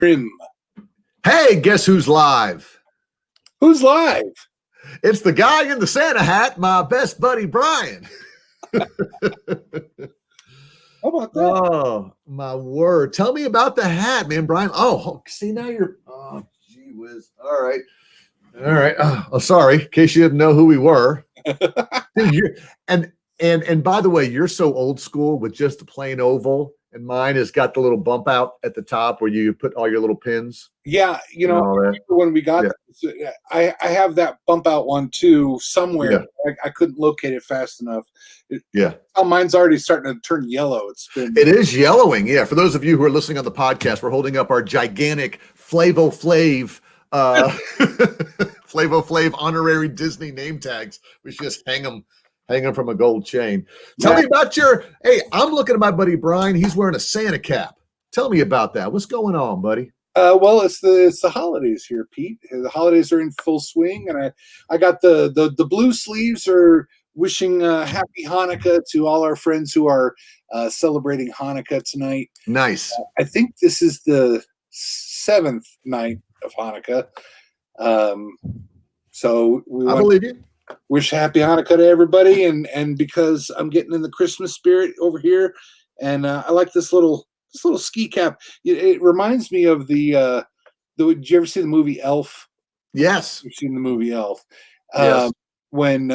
Scrim. Hey, guess who's live? Who's live? It's the guy in the Santa hat, my best buddy, Brian. How about that? Oh, my word. Tell me about the hat, man, Brian. Oh, see, now you're, gee whiz. All right. Oh, sorry, in case you didn't know who we were. Dude, and by the way, you're so old school with just the plain oval, and mine has got the little bump out at the top where you put all your little pins. Yeah, when we got I have that bump out one too somewhere. Yeah. I couldn't locate it fast enough. Mine's already starting to turn yellow. It is yellowing. Yeah, for those of you who are listening on the podcast, we're holding up our gigantic Flavor Flav honorary Disney name tags. We should just hang them from a gold chain. Tell me about hey, I'm looking at my buddy Brian. He's wearing a Santa cap. Tell me about that. What's going on, buddy? Well, it's the holidays here, Pete. The holidays are in full swing, and I got the blue sleeves are wishing happy Hanukkah to all our friends who are celebrating Hanukkah tonight. Nice. I think this is the 7th night of Hanukkah. So I believe you. Wish happy Hanukkah to everybody, and because I'm getting in the Christmas spirit over here, and I like this little ski cap. It reminds me of did you ever see the movie Elf? Yes. You've seen the movie Elf. Yes. When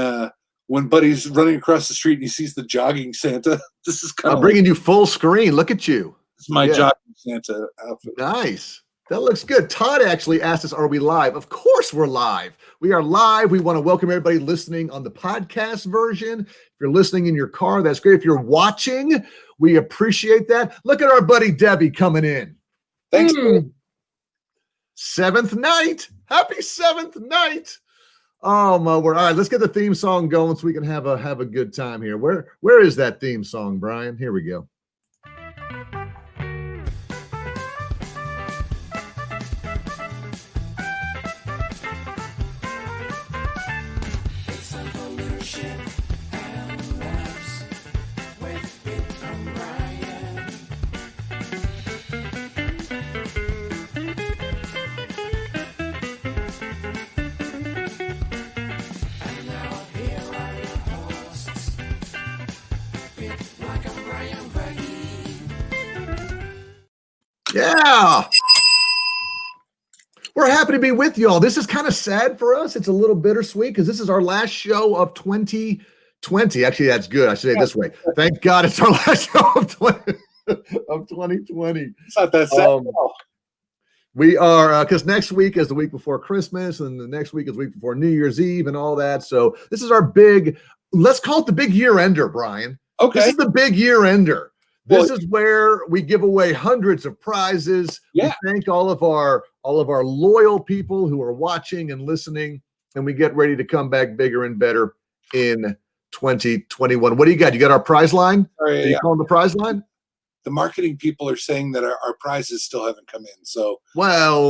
Buddy's running across the street and he sees the jogging Santa. This is kind of bringing you full screen. Look at you. It's my jogging Santa outfit. Nice. That looks good. Todd actually asked us, are we live? Of course we're live. We are live. We want to welcome everybody listening on the podcast version. If you're listening in your car, that's great. If you're watching, we appreciate that. Look at our buddy Debbie coming in. Thanks. 7th night. Happy 7th night. Oh, my word. All right, let's get the theme song going so we can have a good time here. Where is that theme song, Brian? Here we go. Yeah. We're happy to be with y'all. This is kind of sad for us. It's a little bittersweet because this is our last show of 2020. Actually, that's good. I should say it this way. Thank God it's our last show of 2020. It's not that sad. We are, because next week is the week before Christmas, and the next week is the week before New Year's Eve and all that. So this is our big, let's call it the big year ender, Brian. Okay. This is the big year ender. This is where we give away hundreds of prizes. Yeah. We thank all of our loyal people who are watching and listening, and we get ready to come back bigger and better in 2021. What do you got? You got our prize line? Are you calling the prize line? The marketing people are saying that our prizes still haven't come in. So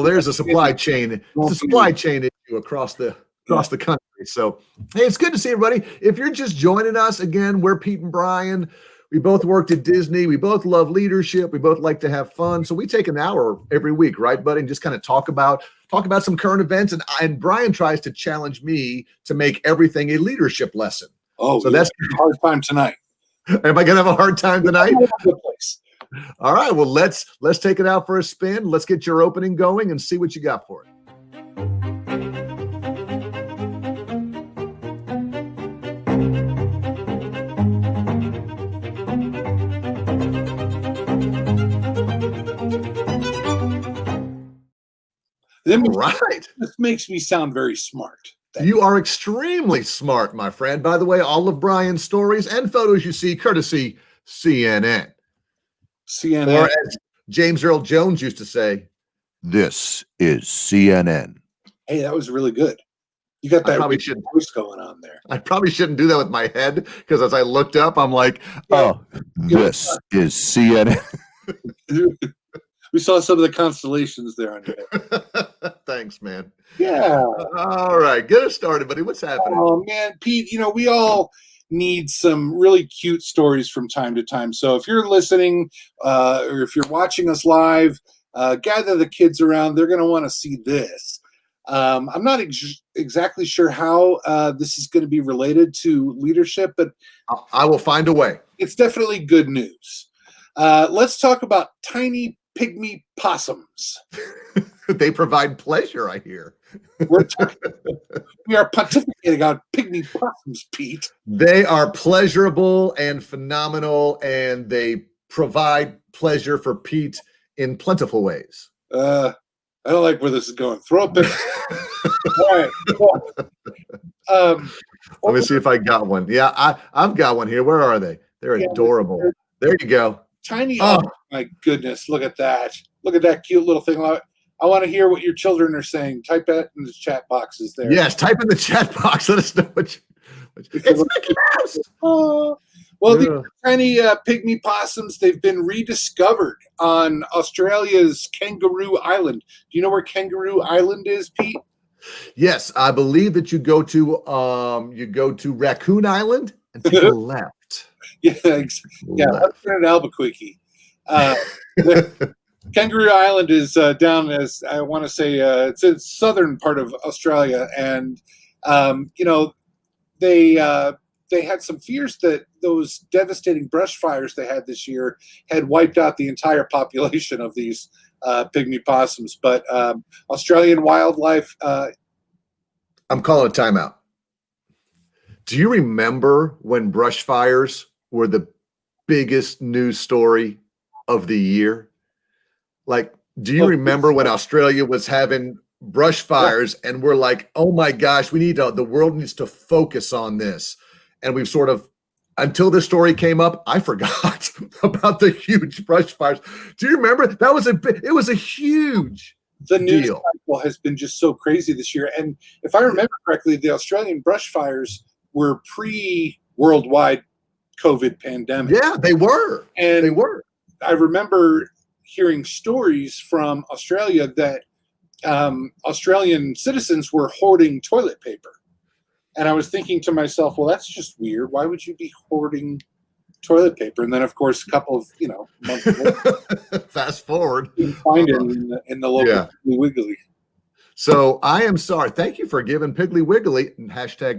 there's a supply chain. It's a supply chain issue across the country. So hey, it's good to see everybody. If you're just joining us again, we're Pete and Brian. We both worked at Disney. We both love leadership. We both like to have fun. So we take an hour every week, right, buddy? And just kind of talk about some current events. And Brian tries to challenge me to make everything a leadership lesson. Oh, so that's a hard time tonight. Am I going to have a hard time tonight? All right. Well, let's take it out for a spin. Let's get your opening going and see what you got for it. Right. This makes me sound very smart. You are extremely smart, my friend. By the way, all of Brian's stories and photos you see, courtesy CNN. Or as James Earl Jones used to say, this is CNN. Hey, that was really good. You got that voice going on there. I probably shouldn't do that with my head because as I looked up, I'm like, this is CNN. We saw some of the constellations there on your head. Thanks, man. Yeah. All right. Get us started, buddy. What's happening? Oh, man, Pete, we all need some really cute stories from time to time. So if you're listening or if you're watching us live, gather the kids around. They're going to want to see this. I'm not exactly sure how this is going to be related to leadership, but I will find a way. It's definitely good news. Let's talk about tiny pygmy possums. They provide pleasure, I hear. We are pontificating on pygmy possums, Pete. They are pleasurable and phenomenal, and they provide pleasure for Pete in plentiful ways. I don't like where this is going. Throw up it. All right. Well, let me see if I got one. Yeah, I've got one here. Where are they? They're adorable. There you go. Tiny. Oh my goodness! Look at that. Look at that cute little thing. I want to hear what your children are saying. Type that in the chat boxes there. Yes, type in the chat box. Let us know what it's Mickey Mouse. Well, the tiny pygmy possums, they've been rediscovered on Australia's Kangaroo Island. Do you know where Kangaroo Island is, Pete? Yes, I believe that you go to Raccoon Island and take a left. Yeah, left in Albuquerque. Kangaroo Island is down as I want to say it's in southern part of Australia, and they had some fears that those devastating brush fires they had this year had wiped out the entire population of these pygmy possums. But Australian wildlife. I'm calling a timeout. Do you remember when brush fires were the biggest news story of the year? Like, do you remember when Australia was having brush fires and we're like, oh my gosh, the world needs to focus on this. And we've sort of, until this story came up, I forgot about the huge brush fires. Do you remember? It was a huge The news cycle has been just so crazy this year. And if I remember correctly, the Australian brush fires were pre-worldwide COVID pandemic. Yeah, they were. I remember hearing stories from Australia that Australian citizens were hoarding toilet paper. And I was thinking to myself, well, that's just weird. Why would you be hoarding toilet paper? And then, of course, a couple of months later, fast forward, you can find it in the local Piggly Wiggly. So I am sorry. Thank you for giving Piggly Wiggly #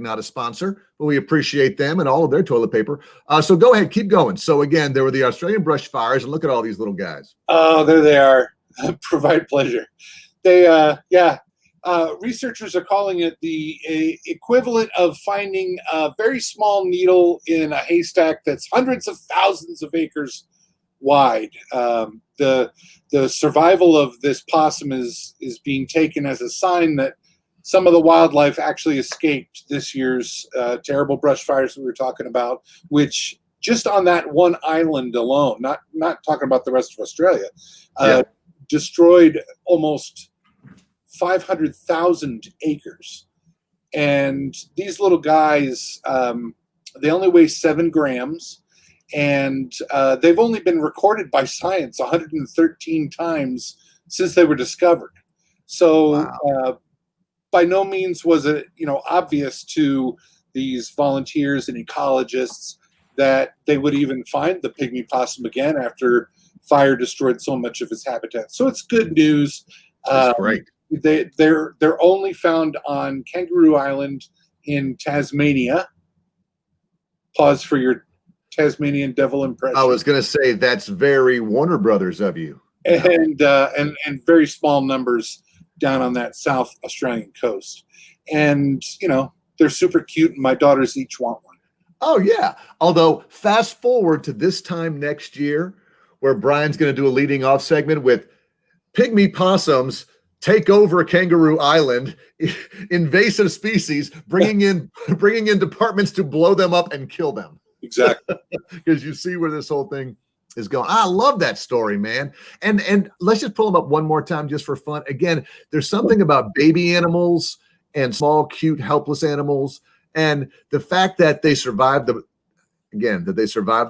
not a sponsor, but we appreciate them and all of their toilet paper. So go ahead, keep going. So again, there were the Australian brush fires, and look at all these little guys. Oh, there they are. Provide pleasure. They, researchers are calling it the equivalent of finding a very small needle in a haystack that's hundreds of thousands of acres wide. The survival of this possum is being taken as a sign that some of the wildlife actually escaped this year's terrible brush fires that we were talking about, which just on that one island alone, not talking about the rest of Australia, destroyed almost 500,000 acres. And these little guys, they only weigh 7 grams. And they've only been recorded by science 113 times since they were discovered. So by no means was it obvious to these volunteers and ecologists that they would even find the pygmy possum again after fire destroyed so much of its habitat. So it's good news. That's great. They're only found on Kangaroo Island in Tasmania. Pause for your Tasmanian devil impression. I was going to say that's very Warner Brothers of you. And very small numbers down on that South Australian coast. And they're super cute, and my daughters each want one. Oh yeah. Although fast forward to this time next year, where Brian's going to do a leading off segment with pygmy possums take over Kangaroo Island, invasive species, bringing in departments to blow them up and kill them. Exactly. Because you see where this whole thing is going. I love that story, man. And let's just pull them up one more time just for fun. Again, there's something about baby animals and small, cute, helpless animals. And the fact that they survived the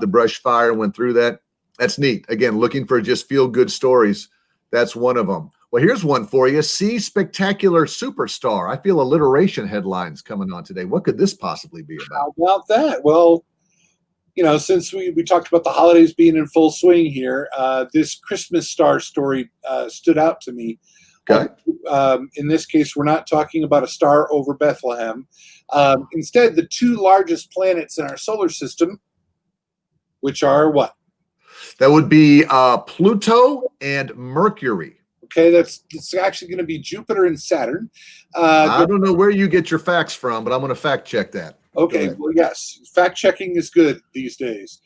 brush fire and went through that, that's neat. Again, looking for just feel-good stories. That's one of them. Well, here's one for you. See Spectacular Superstar. I feel alliteration headlines coming on today. What could this possibly be about? How about that? Well, since we talked about the holidays being in full swing here, this Christmas star story stood out to me. Okay. In this case, we're not talking about a star over Bethlehem. Instead, the two largest planets in our solar system, which are what? That would be Pluto and Mercury. Okay, it's actually going to be Jupiter and Saturn. I don't know where you get your facts from, but I'm going to fact check that. Okay, well, yes, fact checking is good these days.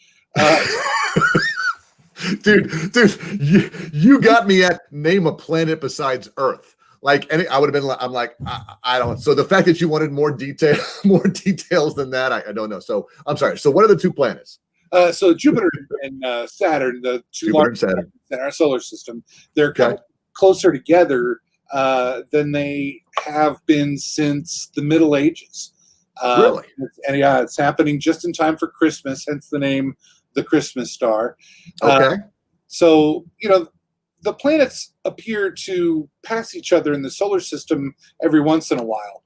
Dude, you got me at name a planet besides Earth. Like, I would have been. I'm like, I don't. So the fact that you wanted more details than that, I don't know. So I'm sorry. So what are the two planets? So Jupiter and Saturn, the two largest planets in our solar system, they're kind of closer together than they have been since the Middle Ages. Really? And yeah, it's happening just in time for Christmas, hence the name, the Christmas star. Okay. So, the planets appear to pass each other in the solar system every once in a while.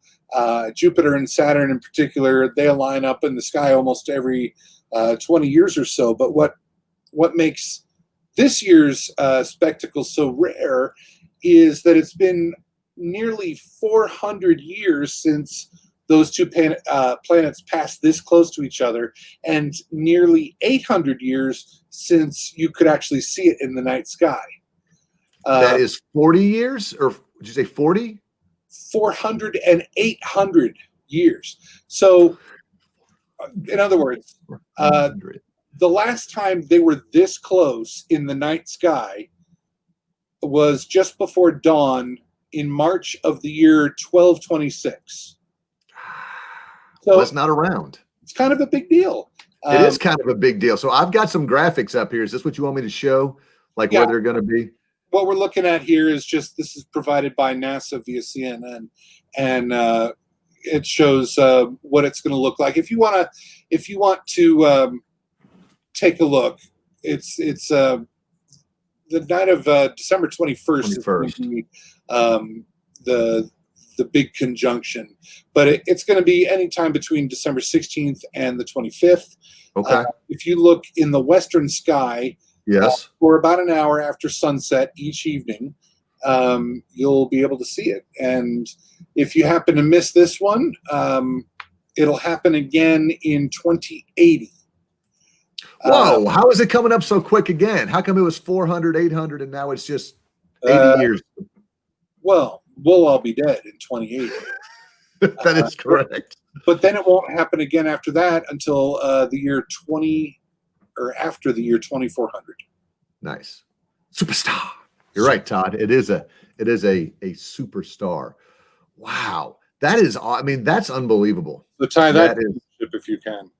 Jupiter and Saturn in particular, they line up in the sky almost every 20 years or so. But what makes this year's spectacle so rare is that it's been nearly 400 years since those two planets passed this close to each other, and nearly 800 years since you could actually see it in the night sky. That is 40 years, or did you say 40? 400 and 800 years. So, in other words, the last time they were this close in the night sky was just before dawn in March of the year 1226. So that's not around. It's kind of a big deal. It is kind of a big deal. So I've got some graphics up here. Is this what you want me to show? Like where they're going to be? What we're looking at here is this is provided by NASA via CNN, and it shows what it's going to look like. If you want to take a look, it's the night of December 21st. The big conjunction, but it's going to be anytime between December 16th and the 25th. Okay. If you look in the western sky, yes, for about an hour after sunset each evening, you'll be able to see it. And if you happen to miss this one, it'll happen again in 2080. Whoa, how is it coming up so quick again? How come it was 400, 800, and now it's just 80 years? Well, we'll all be dead in 2080. That is correct. But then it won't happen again after that until the year 20, or after the year 2400. Nice. Superstar. You're right, Todd. It is a superstar. Wow. That is, that's unbelievable. So tie that in if you can.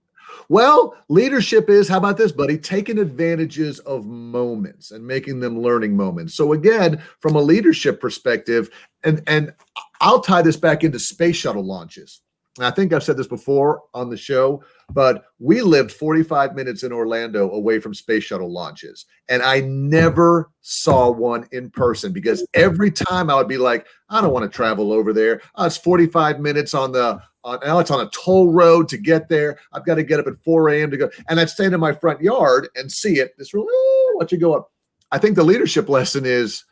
Well, leadership is, how about this, buddy? Taking advantages of moments and making them learning moments. So again, from a leadership perspective, and I'll tie this back into space shuttle launches. And I think I've said this before on the show, but we lived 45 minutes in Orlando away from space shuttle launches. And I never saw one in person because every time I would be like, I don't want to travel over there. It's 45 minutes now it's on a toll road to get there. I've got to get up at 4 a.m. to go. And I'd stand in my front yard and see it. This really, watch it go up. I think the leadership lesson is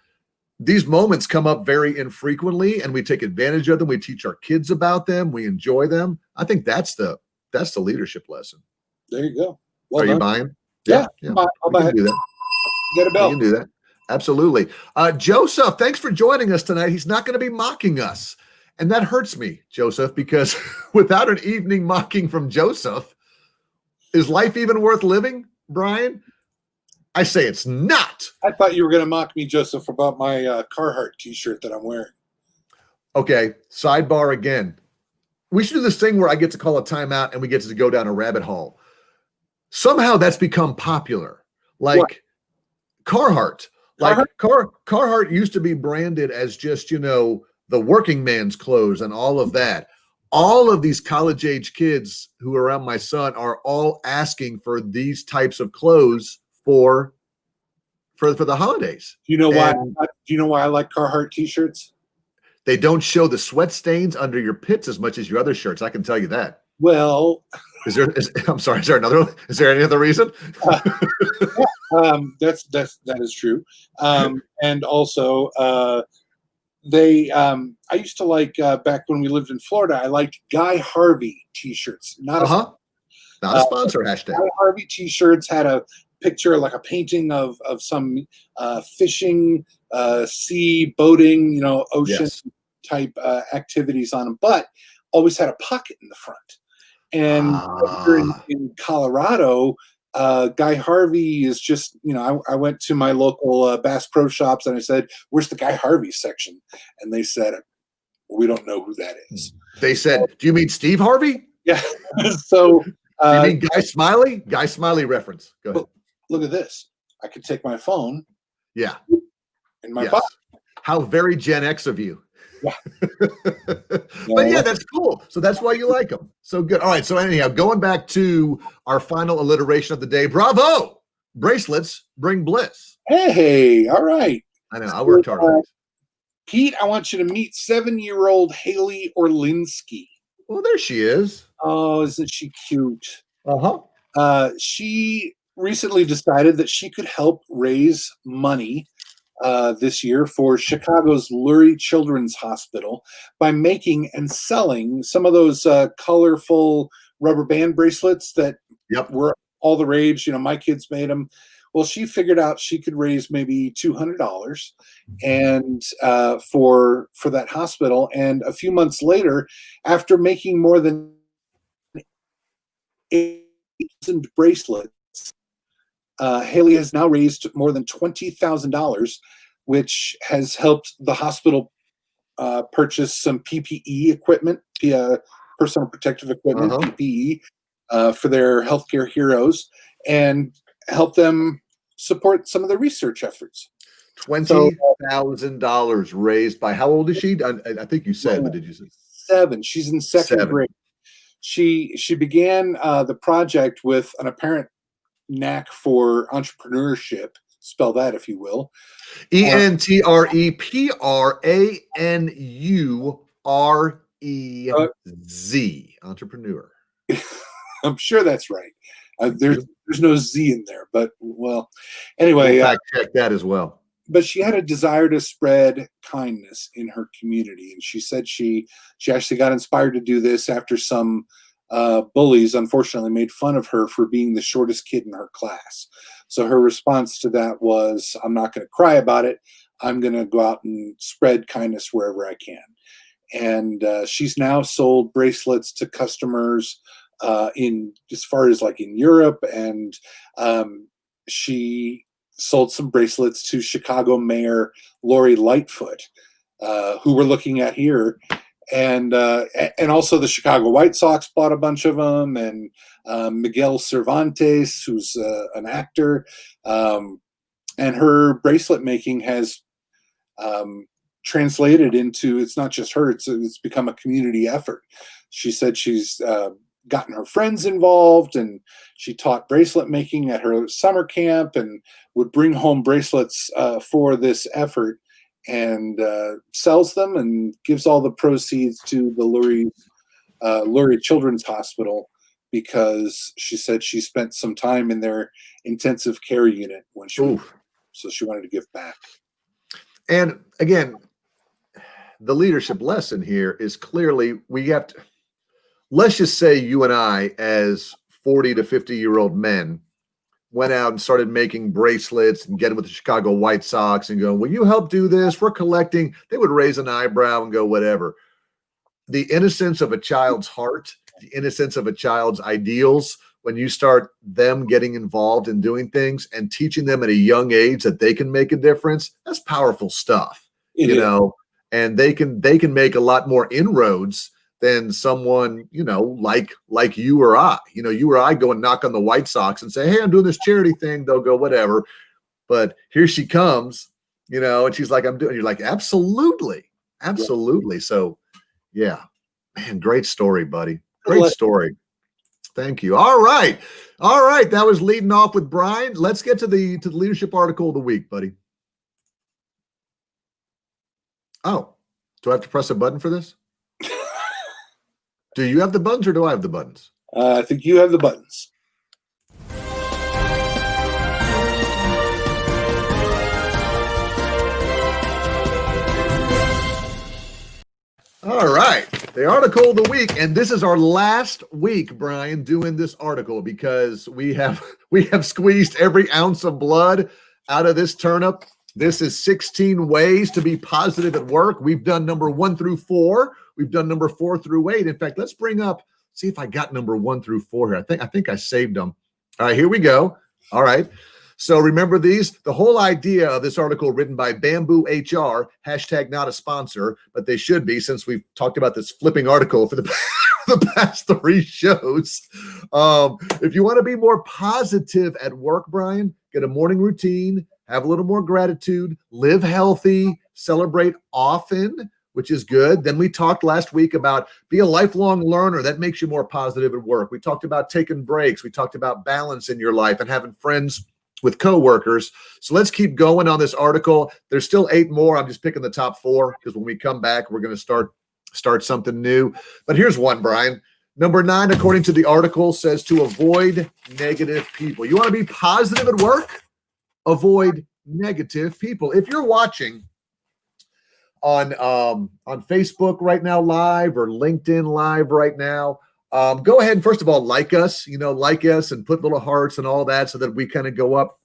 these moments come up very infrequently, and we take advantage of them. We teach our kids about them. We enjoy them. I think that's the leadership lesson. There you go. Well, are you buying? Yeah. I'll buy it. Do that. Get a bell. You can do that. Absolutely. Joseph, thanks for joining us tonight. He's not going to be mocking us. And that hurts me, Joseph, because without an evening mocking from Joseph, is life even worth living, Brian? I say it's not. I thought you were going to mock me, Joseph, about my Carhartt t-shirt that I'm wearing. Okay, sidebar again. We should do this thing where I get to call a timeout and we get to go down a rabbit hole. Somehow that's become popular. Like what? Carhartt. Like Carhartt used to be branded as just, the working man's clothes and all of that. All of these college-age kids who are around my son are all asking for these types of clothes for the holidays. Do you know why? Do you know why I like Carhartt t-shirts? They don't show the sweat stains under your pits as much as your other shirts. I can tell you that. Well, I'm sorry. Is there another? Is there any other reason? that is true. And also, I used to like back when we lived in Florida. I liked Guy Harvey T-shirts. Not a sponsor. Hashtag. Guy Harvey T-shirts had a picture, like a painting of some fishing, sea boating, ocean type activities on them, but always had a pocket in the front. And here in Colorado, Guy Harvey is just, I went to my local Bass Pro Shops and I said, "Where's the Guy Harvey section?" And they said, "We don't know who that is." They said, "Do you mean Steve Harvey?" Yeah. So, do you mean Guy Smiley? Guy Smiley reference. Go ahead. Look at this. I could take my phone. Yeah. In my pocket. How very Gen X of you. Yeah. But yeah, that's cool. So that's why you like them. So good. All right. So anyhow, going back to our final alliteration of the day. Bravo. Bracelets bring bliss. Hey. All right. I know. I worked hard on it. Pete, I want you to meet 7-year-old Haley Orlinsky. Well, there she is. Oh, isn't she cute? Uh-huh. She recently decided that she could help raise money this year for Chicago's Lurie Children's Hospital by making and selling some of those colorful rubber band bracelets that were all the rage. My kids made them. Well, she figured out she could raise maybe $200 and for that hospital. And a few months later, after making more than 8,000 bracelets, Haley has now raised more than $20,000, which has helped the hospital purchase some PPE equipment, personal protective equipment, PPE, for their healthcare heroes, and help them support some of the research efforts. $20,000 raised by, how old is she? I think you said, but did you say 7? She's in second grade. She began the project with an apparent knack for entrepreneurship. Spell that, if you will. ENTREPRANUREZ. Entrepreneur. I'm sure that's right. There's no Z in there, but well, anyway. We'll fact check that as well. But she had a desire to spread kindness in her community, and she said she actually got inspired to do this after some bullies, unfortunately, made fun of her for being the shortest kid in her class. So her response to that was, "I'm not going to cry about it. I'm going to go out and spread kindness wherever I can." And she's now sold bracelets to customers in as far as like in Europe, and she sold some bracelets to Chicago Mayor Lori Lightfoot, who we're looking at here. And also the Chicago White Sox bought a bunch of them, and Miguel Cervantes, who's an actor, and her bracelet making has translated into, it's not just her, it's become a community effort. She said she's gotten her friends involved, and she taught bracelet making at her summer camp and would bring home bracelets for this effort, and sells them and gives all the proceeds to the Lurie Children's Hospital, because she said she spent some time in their intensive care unit when she so she wanted to give back. And again, the leadership lesson here is clearly we have to, let's just say you and I, as 40 to 50-year-old men, went out and started making bracelets and getting with the Chicago White Sox and going, "Will you help do this? We're collecting." They would raise an eyebrow and go, whatever. The innocence of a child's heart, the innocence of a child's ideals, when you start them getting involved in doing things and teaching them at a young age that they can make a difference, that's powerful stuff, you know, and they can make a lot more inroads than someone, like you or I. You or I go and knock on the White Sox and say, "Hey, I'm doing this charity thing." They'll go, "Whatever." But here she comes, and she's like, "I'm doing." You're like, "Absolutely. Absolutely." So yeah, man, great story, buddy. Great story. Thank you. All right. That was leading off with Brian. Let's get to the leadership article of the week, buddy. Oh, do I have to press a button for this? Do you have the buttons or do I have the buttons? I think you have the buttons. All right, the article of the week, and this is our last week, Brian, doing this article because we have squeezed every ounce of blood out of this turnip. This is 16 ways to be positive at work. We've done number 1 through 4. We've done number 4 through 8. In fact, let's see if I got number 1 through 4 here. I think I saved them. All right, here we go. All right. So remember these. The whole idea of this article written by BambooHR, hashtag not a sponsor, but they should be since we've talked about this flipping article for the past 3 shows. If you want to be more positive at work, Brian, get a morning routine, have a little more gratitude, live healthy, celebrate often, which is good. Then we talked last week about be a lifelong learner. That makes you more positive at work. We talked about taking breaks. We talked about balance in your life and having friends with coworkers. So let's keep going on this article. There's still 8 more. I'm just picking the top 4 because when we come back, we're going to start something new. But here's one, Brian. Number 9, according to the article, says to avoid negative people. You want to be positive at work? Avoid negative people. If you're watching on Facebook right now live or LinkedIn live right now, go ahead and first of all, like us and put little hearts and all that so that we kind of go up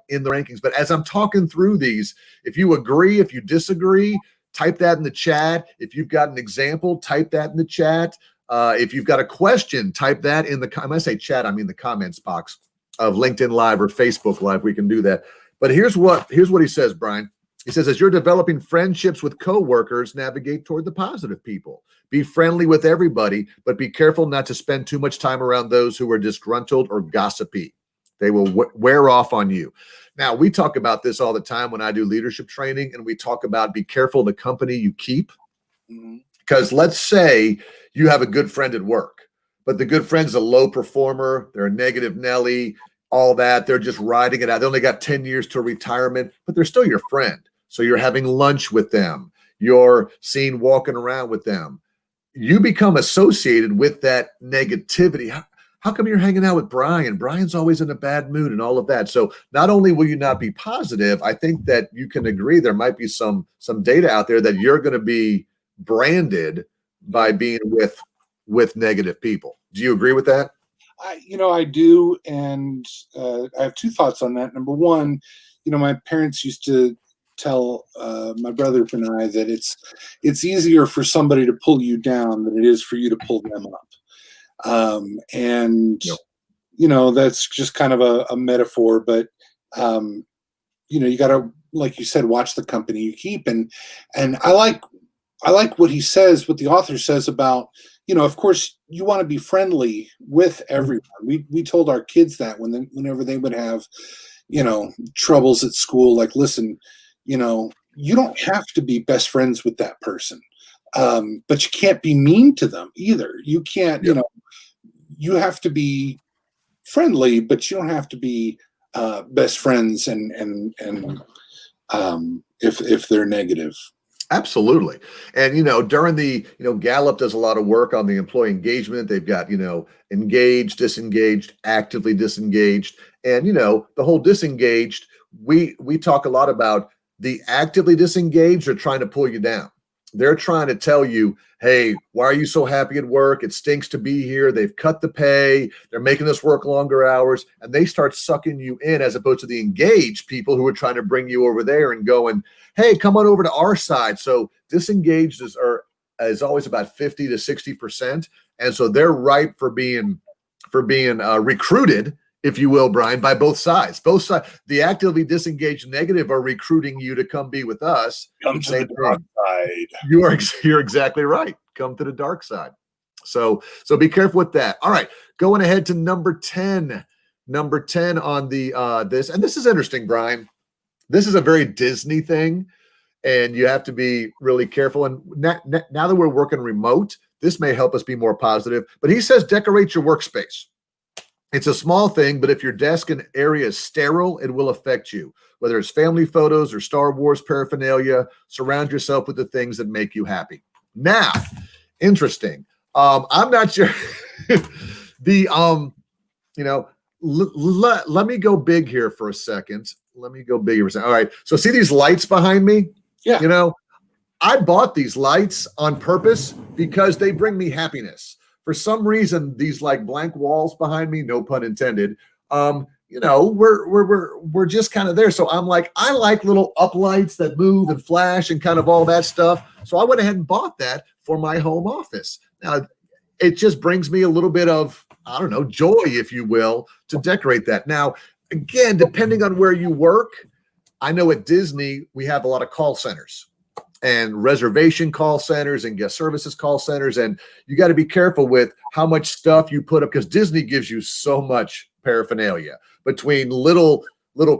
in the rankings. But as I'm talking through these, if you agree, if you disagree, type that in the chat. If you've got an example, type that in the chat. If you've got a question, type that in when I say chat, I mean the comments box of LinkedIn Live or Facebook Live. We can do that. But here's what he says, Brian. He says, as you're developing friendships with coworkers, navigate toward the positive people. Be friendly with everybody, but be careful not to spend too much time around those who are disgruntled or gossipy. They will wear off on you. Now, we talk about this all the time when I do leadership training, and we talk about be careful the company you keep. Because let's say you have a good friend at work, but the good friend's a low performer. They're a negative Nelly, all that. They're just riding it out. They only got 10 years to retirement, but they're still your friend. So you're having lunch with them. You're seen walking around with them. You become associated with that negativity. How come you're hanging out with Brian? Brian's always in a bad mood and all of that. So not only will you not be positive, I think that you can agree there might be some data out there that you're going to be branded by being with negative people. Do you agree with that? I do. And I have 2 thoughts on that. Number 1, my parents used to tell my brother and I that it's easier for somebody to pull you down than it is for you to pull them up. That's just kind of a metaphor, but you got to, like you said, watch the company you keep. And I like what he says, what the author says about, of course you want to be friendly with everyone. We told our kids that whenever they would have, troubles at school, like, listen, you don't have to be best friends with that person. But you can't be mean to them either. You can't, you have to be friendly, but you don't have to be best friends and if they're negative. Absolutely. And, during the, Gallup does a lot of work on the employee engagement. They've got, engaged, disengaged, actively disengaged. And, the whole disengaged, we talk a lot about the actively disengaged are trying to pull you down. They're trying to tell you, hey, why are you so happy at work? It stinks to be here. They've cut the pay. They're making us work longer hours. And they start sucking you in, as opposed to the engaged people who are trying to bring you over there and going, hey, come on over to our side. So disengaged is always about 50 to 60%. And so they're ripe for being recruited, if you will, Brian, by both sides. Both sides. The actively disengaged negative are recruiting you to come be with us. Come to the dark side. You're exactly right. Come to the dark side. So be careful with that. All right, going ahead to number 10. Number 10 on the this, and this is interesting, Brian. This is a very Disney thing, and you have to be really careful. And now that we're working remote, this may help us be more positive. But he says decorate your workspace. It's a small thing, but if your desk and area is sterile, it will affect you. Whether it's family photos or Star Wars paraphernalia, surround yourself with the things that make you happy. Now, interesting. I'm not sure. Let me go big here for a second. All right. So see these lights behind me? Yeah. I bought these lights on purpose because they bring me happiness. For some reason, these like blank walls behind me, no pun intended, we're just kind of there. So I'm like, I like little uplights that move and flash and kind of all that stuff. So I went ahead and bought that for my home office. Now, it just brings me a little bit of, I don't know, joy, if you will, to decorate that. Now, again, depending on where you work, I know at Disney, we have a lot of call centers and reservation call centers and guest services call centers. And you got to be careful with how much stuff you put up because Disney gives you so much paraphernalia between little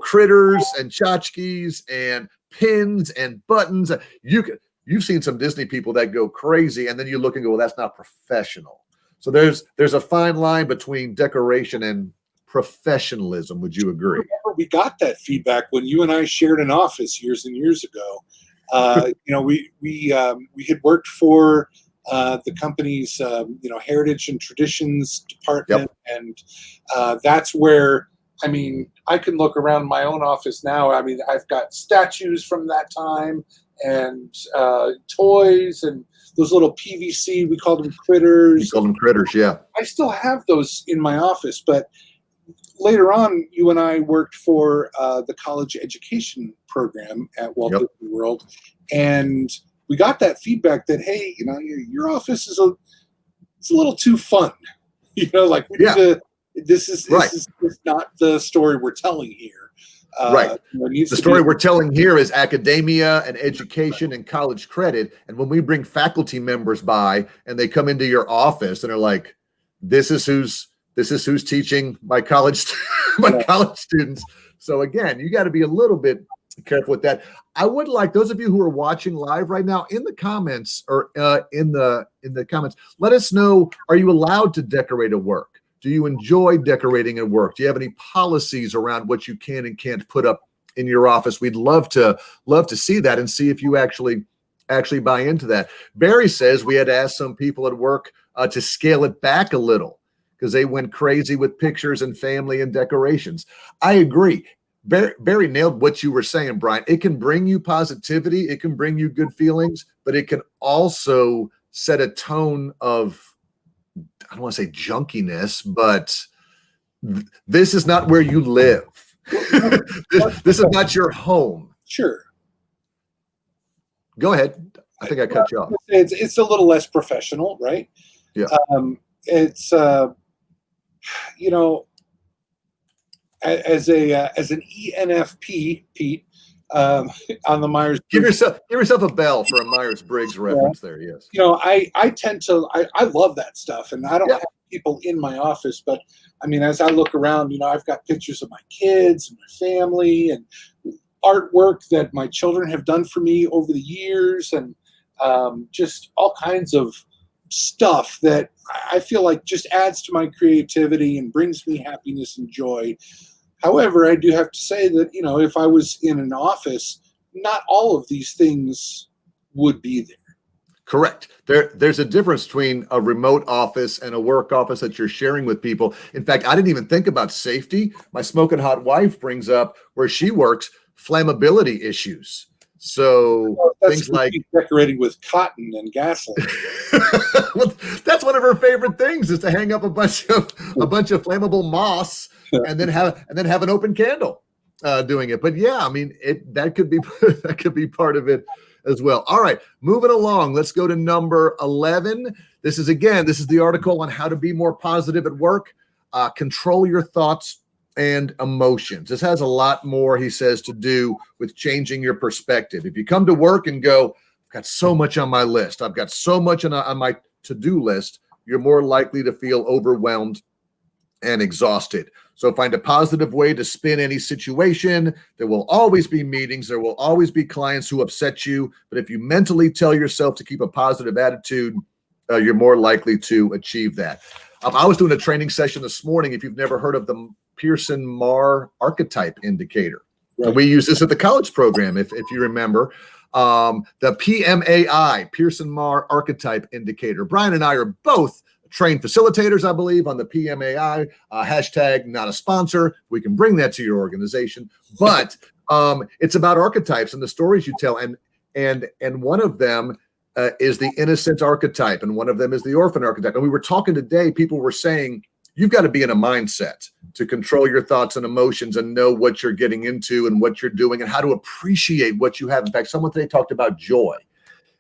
critters and tchotchkes and pins and buttons. You've seen some Disney people that go crazy, and then you look and go, well, that's not professional. So there's a fine line between decoration and professionalism. Would you agree? Remember, we got that feedback when you and I shared an office years and years ago. We had worked for the company's heritage and traditions department, Yep. and that's where I can look around my own office now. I've got statues from that time and toys and those little PVC, we called them critters. You called them critters, yeah. I still have those in my office, but later on, you and I worked for the college education program at Walt Disney World, and we got that feedback that, hey, your office is a little too fun. This is not the story we're telling here. Right. The story we're telling here is academia and education and college credit. And when we bring faculty members by and they come into your office and are like, this is who's teaching my college college students. So again, you got to be a little bit careful with that. I would like those of you who are watching live right now in the comments or in the comments, let us know, are you allowed to decorate at work? Do you enjoy decorating at work? Do you have any policies around what you can and can't put up in your office? We'd love to see that and see if you actually buy into that. Barry says we had to ask some people at work to scale it back a little because they went crazy with pictures and family and decorations. I agree. Barry nailed what you were saying, Brian. It can bring you positivity. It can bring you good feelings, but it can also set a tone of, I don't want to say junkiness, but this is not where you live. This is not your home. Sure. Go ahead. I think I cut you off. It's a little less professional, right? Yeah. It's as an ENFP, Pete, on the Myers. Give yourself a bell for a Myers-Briggs reference there. Yes. I tend to I love that stuff, and I don't have people in my office, but as I look around, I've got pictures of my kids and my family and artwork that my children have done for me over the years, and just all kinds of stuff that I feel like just adds to my creativity and brings me happiness and joy. However, I do have to say that, if I was in an office, not all of these things would be there. Correct. There's a difference between a remote office and a work office that you're sharing with people. In fact, I didn't even think about safety. My smoking hot wife brings up where she works flammability issues. So things like decorating with cotton and gasoline. Well, that's one of her favorite things is to hang up a bunch of flammable moss and then have an open candle doing it. But yeah, that could be part of it as well. All right, moving along. Let's go to number 11. This is the article on how to be more positive at work. Control your thoughts and emotions. This has a lot more, he says, to do with changing your perspective. If you come to work and go, I've got so much on my list, I've got so much on my to-do list, you're more likely to feel overwhelmed and exhausted. So find a positive way to spin any situation. There will always be meetings. There will always be clients who upset you. But if you mentally tell yourself to keep a positive attitude, you're more likely to achieve that. I was doing a training session this morning. If you've never heard of the Pearson-Marr archetype indicator, right. We use this at the college program, if you remember. The PMAI, Pearson-Mar Archetype Indicator. Brian and I are both trained facilitators, I believe, on the PMAI. Hashtag not a sponsor. We can bring that to your organization. But it's about archetypes and the stories you tell. And one of them is the innocent archetype, and one of them is the orphan archetype. And we were talking today, people were saying, you've got to be in a mindset to control your thoughts and emotions and know what you're getting into and what you're doing and how to appreciate what you have. In fact, someone today talked about joy.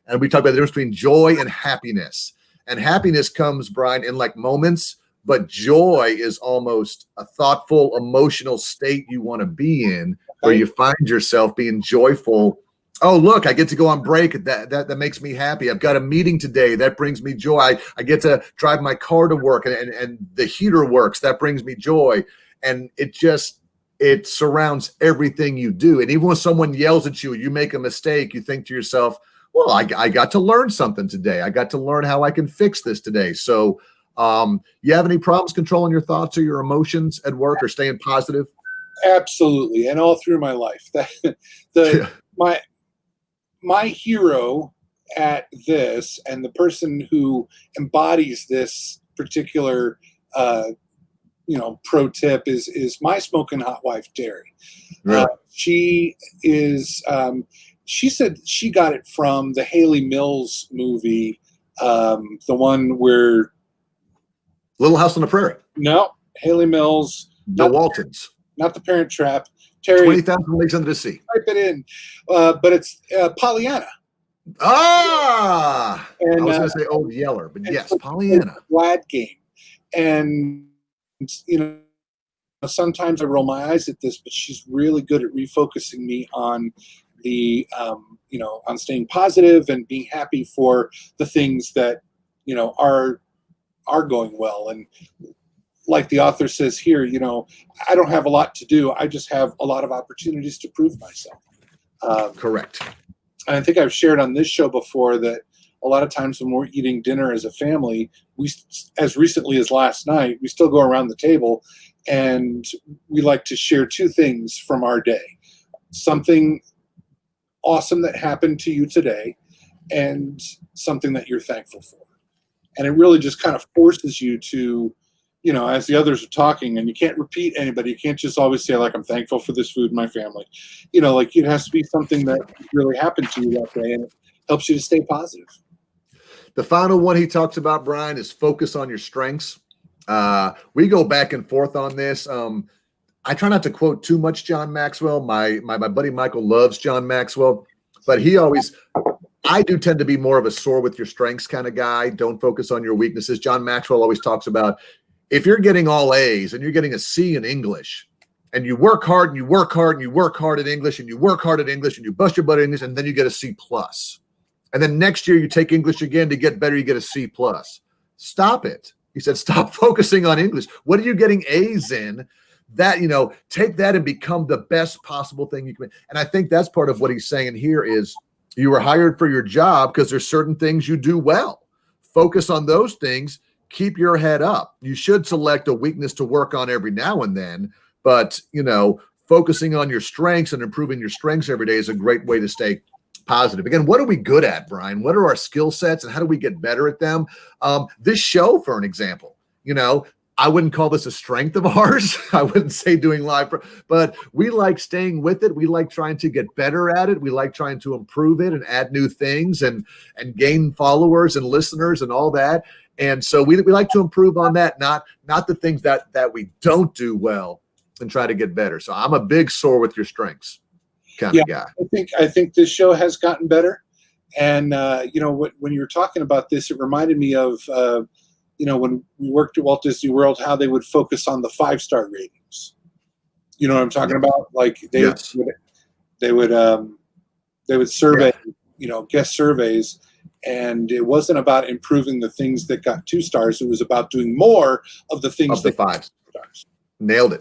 And we talked about the difference between joy and happiness. And happiness comes, Brian, in like moments, but joy is almost a thoughtful, emotional state you want to be in, where you find yourself being joyful. Oh, look, I get to go on break. That makes me happy. I've got a meeting today. That brings me joy. I get to drive my car to work and the heater works. That brings me joy. And it surrounds everything you do. And even when someone yells at you, you make a mistake, you think to yourself, well, I got to learn something today. I got to learn how I can fix this today. So you have any problems controlling your thoughts or your emotions at work or staying positive? Absolutely. And all through my life. My hero at this, and the person who embodies this particular pro tip is my smoking hot wife, Terry. Really? She is she said she got it from the Haley Mills movie, the one where Little House on the Prairie. No, Haley Mills. The Waltons. Not The Parent Trap. Terry, 20,000 Leagues Under the Sea. Type it in. But it's Pollyanna. Ah! And, I was going to say Old Yeller, but yes, Pollyanna. Glad game. And, sometimes I roll my eyes at this, but she's really good at refocusing me on the, on staying positive and being happy for the things that, are going well. And like the author says here, I don't have a lot to do. I just have a lot of opportunities to prove myself. Correct. I think I've shared on this show before that a lot of times when we're eating dinner as a family, we, as recently as last night, we still go around the table and we like to share two things from our day. Something awesome that happened to you today and something that you're thankful for. And it really just kind of forces you to, as the others are talking, and you can't repeat anybody. You can't just always say, like, I'm thankful for this food in my family. It has to be something that really happened to you that day, and it helps you to stay positive. The final one he talks about, Brian, is focus on your strengths. We go back and forth on this. I try not to quote too much John Maxwell. My buddy Michael loves John Maxwell, but I do tend to be more of a soar with your strengths kind of guy. Don't focus on your weaknesses. John Maxwell always talks about, if you're getting all A's and you're getting a C in English, and you work hard and you work hard and you work hard at English and you work hard at English and you bust your butt at English, and then you get a C plus. And then next year you take English again to get better, you get a C plus. Stop it. He said, stop focusing on English. What are you getting A's in? That, take that and become the best possible thing you can. And I think that's part of what he's saying here is you were hired for your job because there's certain things you do well. Focus on those things. Keep your head up. You should select a weakness to work on every now and then, but, focusing on your strengths and improving your strengths every day is a great way to stay positive. Again, what are we good at, Brian? What are our skill sets and how do we get better at them? This show, for an example, I wouldn't call this a strength of ours. I wouldn't say doing live, but we like staying with it. We like trying to get better at it. We like trying to improve it and add new things and gain followers and listeners and all that. And so we like to improve on that, not the things that we don't do well and try to get better. So I'm a big soar with your strengths kind of guy. I think this show has gotten better. And, when you were talking about this, it reminded me of, when we worked at Walt Disney World, how they would focus on the 5-star ratings. You know what I'm talking about? Like they would survey, guest surveys, and it wasn't about improving the things that got 2 stars. It was about doing more of the things that 5 stars. Nailed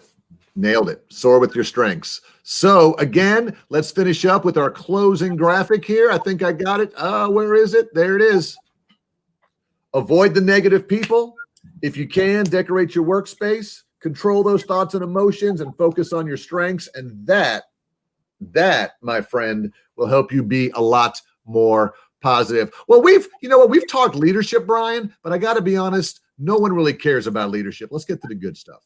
it. Soar with your strengths. So again, let's finish up with our closing graphic here. I think I got it. Where is it? There it is. Avoid the negative people. If you can, decorate your workspace, control those thoughts and emotions, and focus on your strengths. And that, my friend, will help you be a lot more positive. Well, we've talked leadership, Brian, but I got to be honest, no one really cares about leadership. Let's get to the good stuff.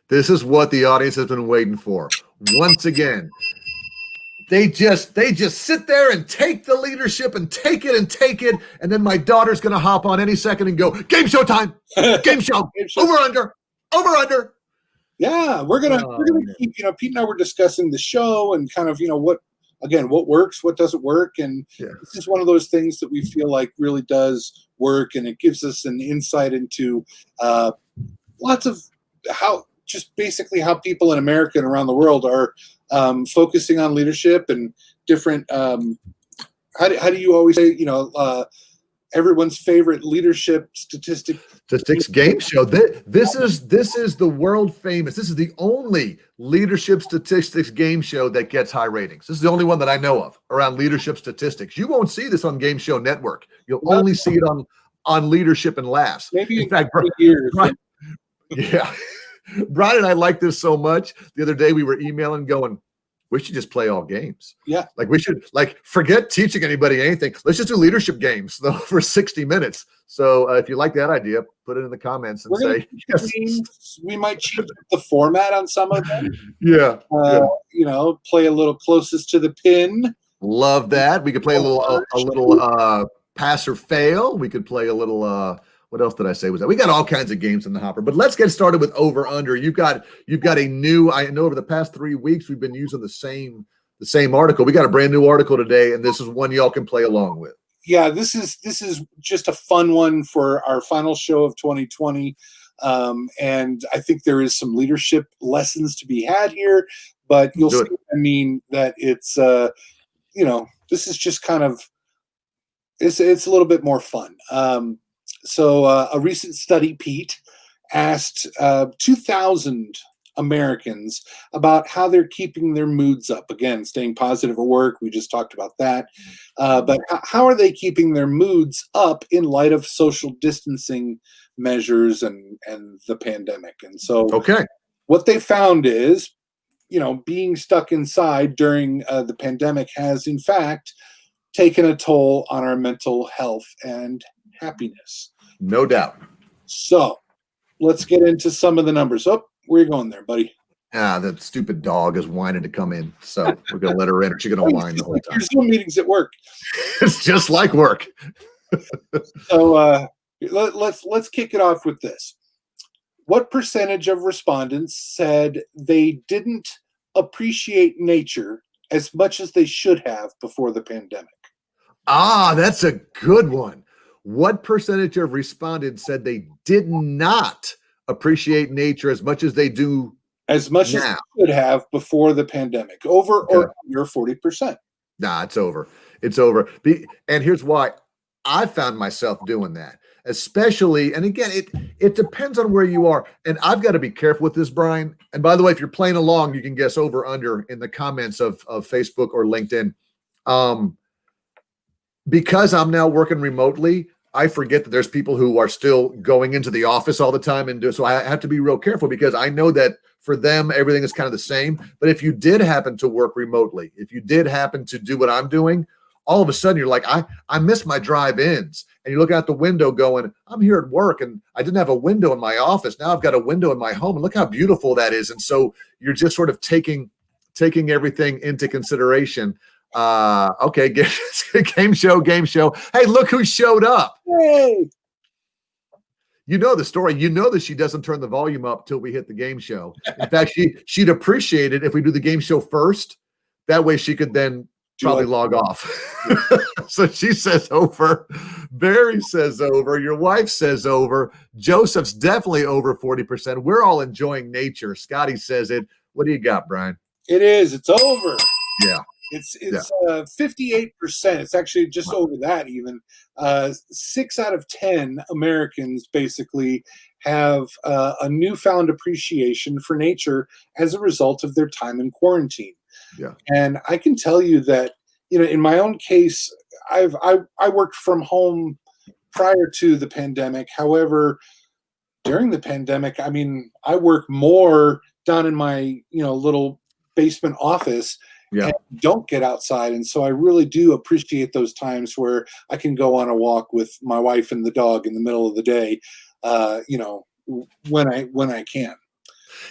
This is what the audience has been waiting for. Once again, they just sit there and take the leadership and take it, and then my daughter's going to hop on any second and go, game show time, game show, over under. Yeah, we're gonna keep. Pete and I were discussing the show and kind of what works, what doesn't work, and this is one of those things that we feel like really does work, and it gives us an insight into lots of basically how people in America and around the world are focusing on leadership and different. How do you always say? Everyone's favorite leadership statistics game show. This is the world famous. This is the only leadership statistics game show that gets high ratings. This is the only one that I know of around leadership statistics. You won't see this on Game Show Network. You'll only see it on Leadership and Laughs. Maybe in fact, years. Yeah. Brian and I like this so much. The other day we were emailing going, we should just play all games. Yeah. Like we should forget teaching anybody anything. Let's just do leadership games though for 60 minutes. So if you like that idea, put it in the comments and say, yes. We might change the format on some of them. Yeah. Play a little closest to the pin. Love that. We could play a little pass or fail. We could play a little what else did I say was that? We got all kinds of games in the hopper, but let's get started with over under. You've got a new, I know over the past 3 weeks, we've been using the same article. We got a brand new article today, and this is one y'all can play along with. Yeah, this is just a fun one for our final show of 2020. And I think there is some leadership lessons to be had here, but you'll see what I mean, that it's, this is just kind of, it's a little bit more fun. So a recent study, Pete, asked 2,000 Americans about how they're keeping their moods up. Again, staying positive at work. We just talked about that. But how are they keeping their moods up in light of social distancing measures and the pandemic? And so what they found is, being stuck inside during the pandemic has, in fact, taken a toll on our mental health and happiness. No doubt. So let's get into some of the numbers. Oh, where are you going there, buddy? That stupid dog is whining to come in. So we're going to let her in, or she's going to whine the whole time. There's Zoom meetings at work. It's just like work. So let's kick it off with this. What percentage of respondents said they didn't appreciate nature as much as they should have before the pandemic? That's a good one. What percentage of respondents said they did not appreciate nature as much as they do as much now? As they should have before the pandemic? Over or under 40%? Nah, it's over. It's over. And here's why I found myself doing that. Especially, and again, it depends on where you are. And I've got to be careful with this, Brian. And by the way, if you're playing along, you can guess over under in the comments of Facebook or LinkedIn. Because I'm now working remotely, I forget that there's people who are still going into the office all the time so I have to be real careful, because I know that for them, everything is kind of the same. But if you did happen to work remotely, if you did happen to do what I'm doing, all of a sudden you're like, I miss my drive-ins. And you look out the window going, I'm here at work and I didn't have a window in my office. Now I've got a window in my home, and look how beautiful that is. And so you're just sort of taking everything into consideration. Okay, game show. Hey, look who showed up. Hey. You know the story. You know that she doesn't turn the volume up till we hit the game show. In fact, she'd appreciate it if we do the game show first. That way she could then probably log off. So she says over. Barry says over. Your wife says over. Joseph's definitely over 40%. We're all enjoying nature. Scotty says it. What do you got, Brian? It is. It's over. Yeah. It's 58%. It's actually just over that even. 6 out of 10 Americans basically have a newfound appreciation for nature as a result of their time in quarantine. Yeah. And I can tell you that in my own case, I worked from home prior to the pandemic. However, during the pandemic, I mean, I work more down in my, little basement office Yeah. and don't get outside. And so I really do appreciate those times where I can go on a walk with my wife and the dog in the middle of the day, when I can.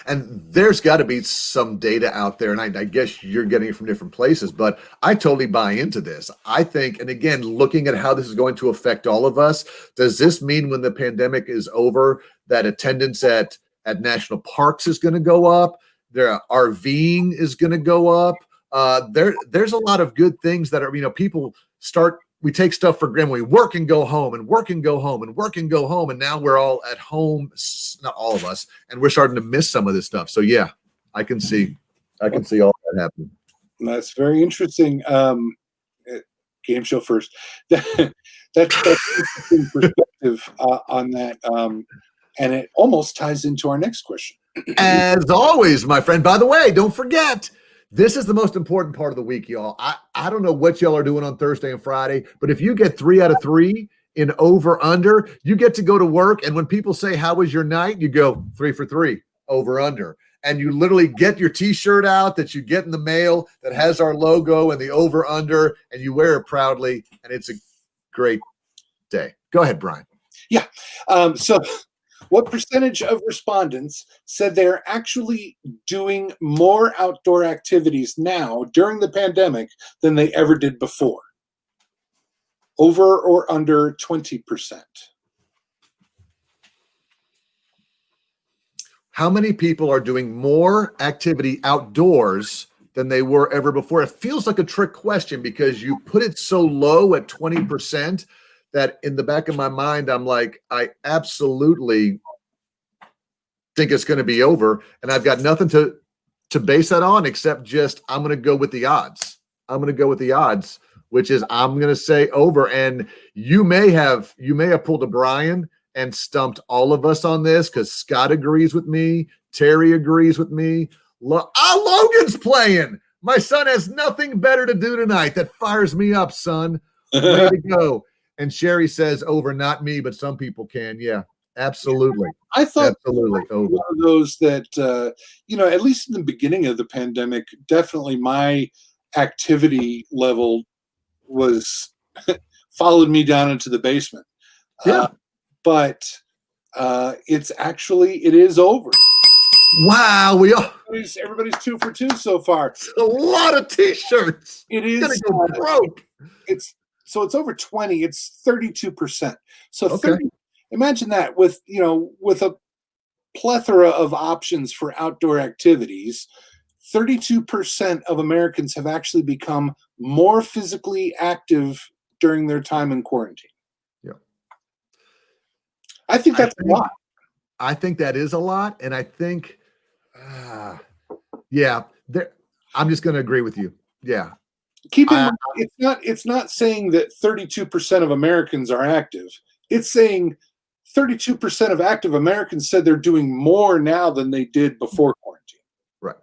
And there's got to be some data out there, and I guess you're getting it from different places, but I totally buy into this. I think, and again, looking at how this is going to affect all of us, does this mean when the pandemic is over that attendance at national parks is going to go up? Their RVing is going to go up. There's a lot of good things that are, people start. We take stuff for granted. We work and go home and work and go home and work and go home. And now we're all at home, not all of us, and we're starting to miss some of this stuff. So yeah, I can see all that happening. That's very interesting. Game show first. That's interesting perspective on that. And it almost ties into our next question. As always, my friend, by the way, don't forget, this is the most important part of the week, y'all. I don't know what y'all are doing on Thursday and Friday, but if you get 3 out of 3 in over under, you get to go to work. And when people say, how was your night? You go 3 for 3 over under. And you literally get your t-shirt out that you get in the mail that has our logo and the over under, and you wear it proudly. And it's a great day. Go ahead, Brian. Yeah. So what percentage of respondents said they're actually doing more outdoor activities now during the pandemic than they ever did before? Over or under 20%? How many people are doing more activity outdoors than they were ever before? It feels like a trick question because you put it so low at 20% that in the back of my mind, I'm like, I absolutely think it's going to be over. And Have got nothing to base that on except just I'm going to go with the odds. Which is I'm going to say over. And you may have pulled a Brian and stumped all of us on this because Scott agrees with me. Terry agrees with me. Logan's playing. My son has nothing better to do tonight. That fires me up, son. Way to go. And Sherry says over, not me, but some people can. Yeah, absolutely. I thought absolutely over. One of those that, at least in the beginning of the pandemic, definitely my activity level was followed me down into the basement. Yeah. But it is over. Wow, everybody's 2 for 2 so far. It's a lot of t-shirts. It is gonna go broke. It's over 20. It's 32%. So okay. Imagine that with a plethora of options for outdoor activities. 32% of Americans have actually become more physically active during their time in quarantine. Yeah. I think that's a lot. I think that is a lot. And I think, I'm just going to agree with you. Yeah. Keep in mind, it's not saying that 32% of Americans are active. It's saying 32% of active Americans said they're doing more now than they did before quarantine. Right.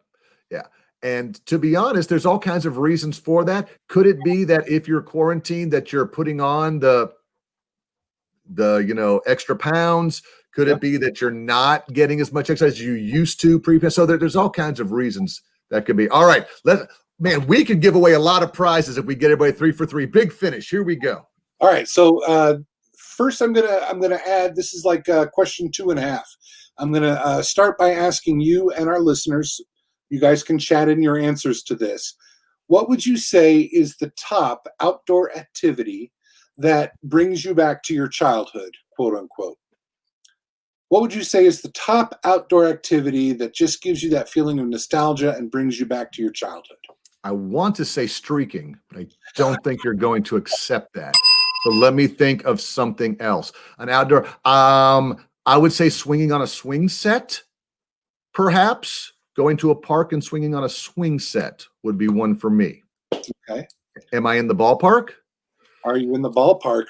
Yeah. And to be honest, there's all kinds of reasons for that. Could it be that if you're quarantined, that you're putting on the extra pounds? Could it be that you're not getting as much exercise as you used to pre-pandemic? So there's all kinds of reasons that could be. All right. We could give away a lot of prizes if we get everybody 3 for 3. Big finish. Here we go. All right. So first I'm gonna add, this is like question 2.5. I'm gonna start by asking you and our listeners, you guys can chat in your answers to this. What would you say is the top outdoor activity that brings you back to your childhood, quote unquote? What would you say is the top outdoor activity that just gives you that feeling of nostalgia and brings you back to your childhood? I want to say streaking, but I don't think you're going to accept that. So let me think of something else. An outdoor, I would say swinging on a swing set, perhaps. Going to a park and swinging on a swing set would be one for me. Okay. Am I in the ballpark? Are you in the ballpark?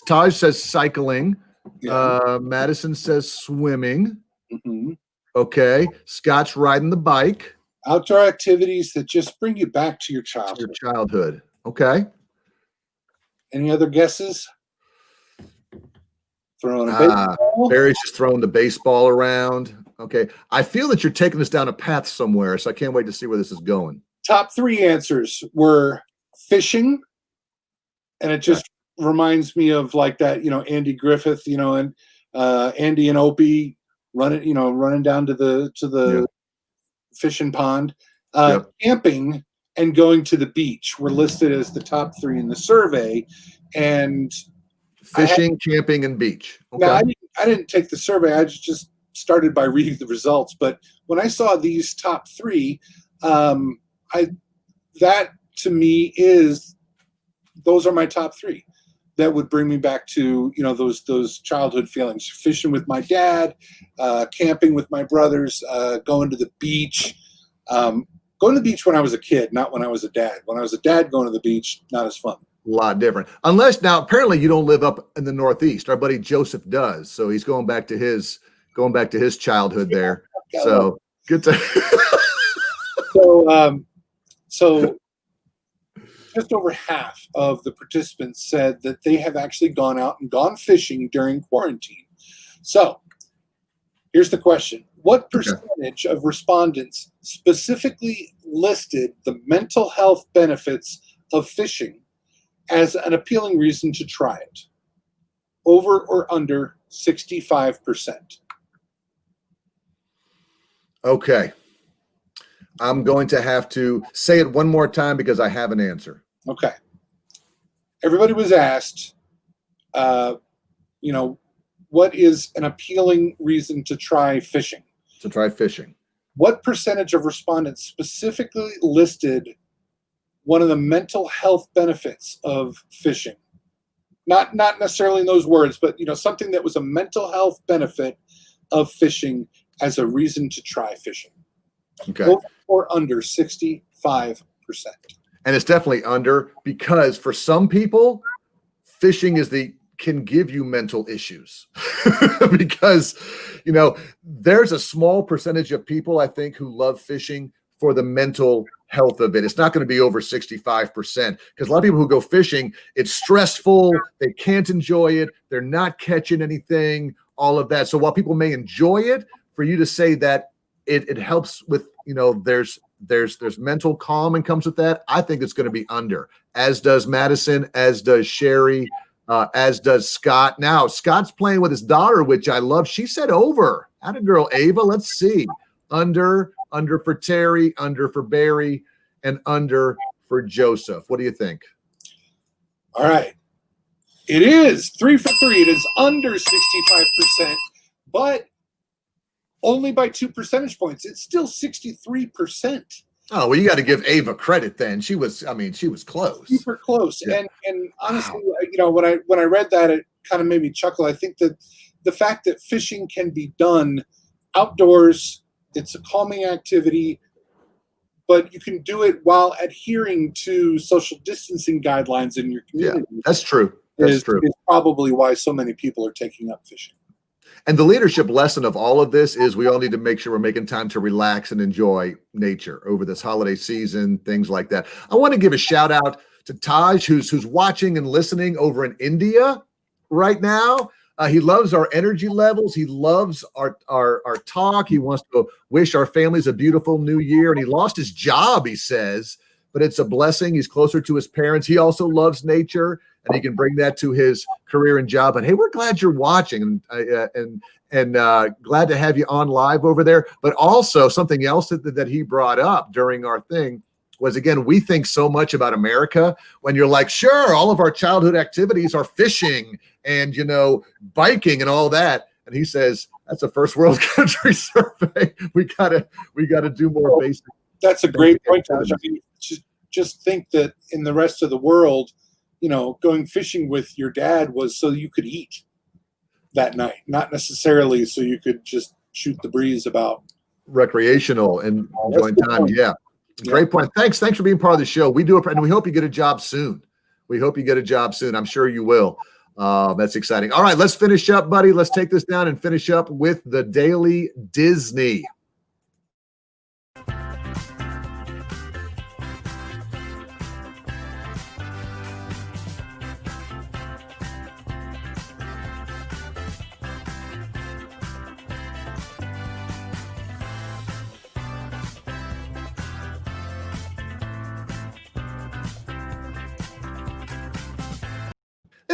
Taj says cycling. Yeah. Madison says swimming. Mm-hmm. Okay. Scott's riding the bike. Outdoor activities that just bring you back to your childhood. Okay. Any other guesses? Throwing a baseball. Barry's just throwing the baseball around. Okay. I feel that you're taking us down a path somewhere, so I can't wait to see where this is going. Top 3 answers were fishing, and it just reminds me of like that, Andy Griffith, and Andy and Opie running down to the fishing pond. Camping and going to the beach were listed as the top 3 in the survey, and fishing, camping, and beach. Okay. Now, I didn't take the survey. I just started by reading the results. But when I saw these top 3, that to me those are my top 3. That would bring me back to those childhood feelings. Fishing with my dad, camping with my brothers, going to the beach. Going to the beach when I was a kid, not when I was a dad. When I was a dad, going to the beach, not as fun. A lot different. Unless now, apparently, you don't live up in the Northeast. Our buddy Joseph does, so he's going back to his childhood there. So good to. So just over half of the participants said that they have actually gone out and gone fishing during quarantine. So here's the question. What percentage of respondents specifically listed the mental health benefits of fishing as an appealing reason to try it? Over or under 65%? Okay. I'm going to have to say it one more time because I have an answer. Okay. Everybody was asked, what is an appealing reason to try fishing? To try fishing. What percentage of respondents specifically listed one of the mental health benefits of fishing? Not necessarily in those words, but something that was a mental health benefit of fishing as a reason to try fishing. Okay. Over or under 65%. And it's definitely under, because for some people, fishing can give you mental issues. Because there's a small percentage of people, I think, who love fishing for the mental health of it. It's not going to be over 65%, because a lot of people who go fishing, it's stressful, they can't enjoy it, they're not catching anything, all of that. So while people may enjoy it, for you to say that it helps with, there's mental calm and comes with that, I think it's going to be under, as does Madison, as does Sherry, as does Scott. Now, Scott's playing with his daughter, which I love. She said over. Atta girl, Ava. Let's see. Under for Terry, under for Barry, and under for Joseph. What do you think? All right. It is 3 for 3. It is under 65%, but only by 2 percentage points. It's still 63%. Oh, well, you got to give Ava credit then. She was close. Super close. Yeah. And honestly, when I read that, it kind of made me chuckle. I think that the fact that fishing can be done outdoors, it's a calming activity, but you can do it while adhering to social distancing guidelines in your community. Yeah, that's true. That's true. Is probably why so many people are taking up fishing. And the leadership lesson of all of this is we all need to make sure we're making time to relax and enjoy nature over this holiday season, things like that. I want to give a shout out to Taj, who's watching and listening over in India right now. He loves our energy levels. He loves our talk. He wants to wish our families a beautiful new year. And he lost his job, he says, but it's a blessing. He's closer to his parents. He also loves nature, and he can bring that to his career and job. And hey, we're glad you're watching, and glad to have you on live over there. But also something else that he brought up during our thing was, again, we think so much about America when you're like, sure, all of our childhood activities are fishing and, biking and all that. And he says, that's a first world country survey. We gotta do more basic. That's a great point, Taj. I mean, just think that in the rest of the world, going fishing with your dad was so you could eat that night, not necessarily so you could just shoot the breeze about. Recreational and enjoying time. Yeah. Great point. Thanks for being part of the show. We do it, and we hope you get a job soon. I'm sure you will. That's exciting. All right, let's finish up, buddy. Let's take this down and finish up with the Daily Disney.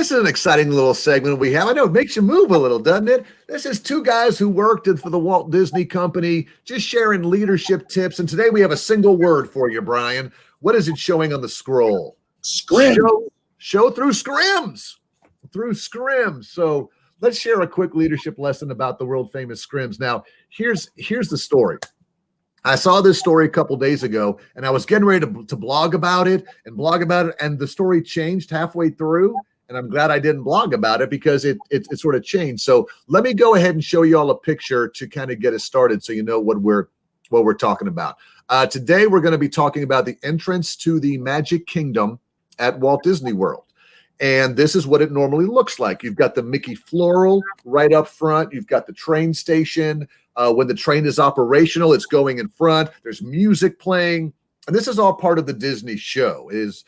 This is an exciting little segment we have. I know it makes you move a little, doesn't it? This is two guys who worked for the Walt Disney Company, just sharing leadership tips. And today we have a single word for you, Brian. What is it showing on the scroll? Scrims. Show through Scrims. Through Scrims. So let's share a quick leadership lesson about the world famous Scrims. Now, here's the story. I saw this story a couple days ago, and I was getting ready to blog about it, and the story changed halfway through. And I'm glad I didn't blog about it because it sort of changed. So let me go ahead and show you all a picture to kind of get us started, so you know what we're talking about. Today we're going to be talking about the entrance to the Magic Kingdom at Walt Disney World. And this is what it normally looks like. You've got the Mickey floral right up front. You've got the train station. When the train is operational, it's going in front. There's music playing. And this is all part of the Disney show, is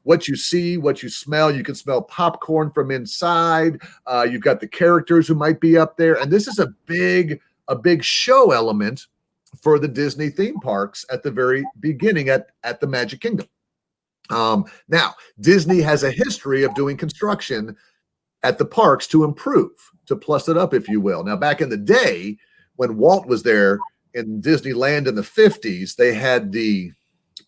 what you see, what you smell. You can smell popcorn from inside. You've got the characters who might be up there. And this is a big show element for the Disney theme parks at the very beginning at the Magic Kingdom. Now, Disney has a history of doing construction at the parks to improve, to plus it up, if you will. Now, back in the day, when Walt was there in Disneyland in the 50s, they had the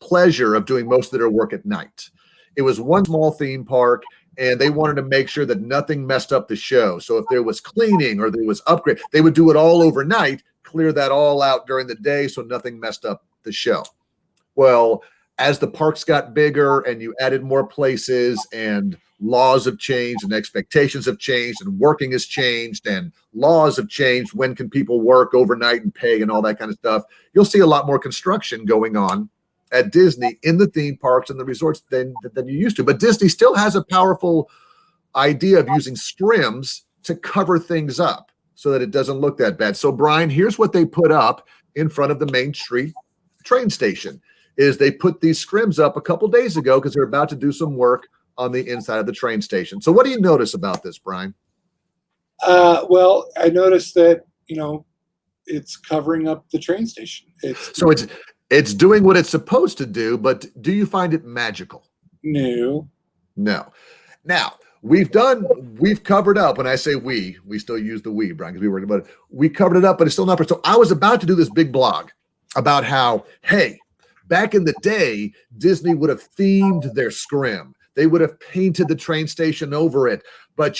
pleasure of doing most of their work at night. It was one small theme park, and they wanted to make sure that nothing messed up the show. So if there was cleaning or there was upgrade, they would do it all overnight, clear that all out during the day so nothing messed up the show. Well, as the parks got bigger and you added more places and laws have changed and expectations have changed and working has changed and laws have changed, when can people work overnight and pay and all that kind of stuff, you'll see a lot more construction going on at Disney in the theme parks and the resorts than you used to. But Disney still has a powerful idea of using Scrims to cover things up so that it doesn't look that bad. So, Brian, here's what they put up in front of the Main Street train station. Is they put these Scrims up a couple days ago because they're about to do some work on the inside of the train station. So what do you notice about this, Brian? Well, I noticed that, it's covering up the train station. It's doing what it's supposed to do, but do you find it magical? No. Now, we've covered up. When I say we still use the we, Brian, because we were, but we covered it up, but it's still not. So I was about to do this big blog about how, hey, back in the day, Disney would have themed their Scrim. They would have painted the train station over it. But,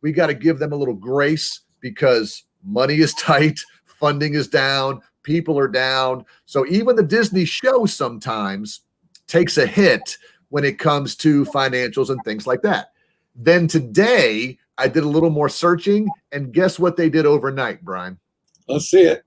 we got to give them a little grace because money is tight, funding is down, people are down. So even the Disney show sometimes takes a hit when it comes to financials and things like that. Then today, I did a little more searching, and guess what they did overnight, Brian? Let's see it.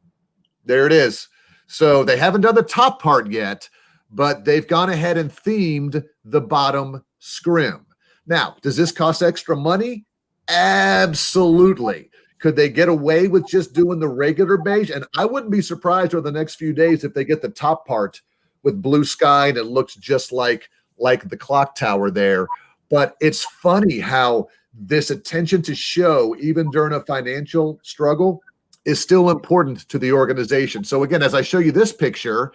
There it is. So they haven't done the top part yet, but they've gone ahead and themed the bottom Scrim. Now, does this cost extra money? Absolutely. Could they get away with just doing the regular beige? And I wouldn't be surprised over the next few days if they get the top part with blue sky and it looks just like the clock tower there. But it's funny how this attention to show, even during a financial struggle, is still important to the organization. So again, as I show you this picture,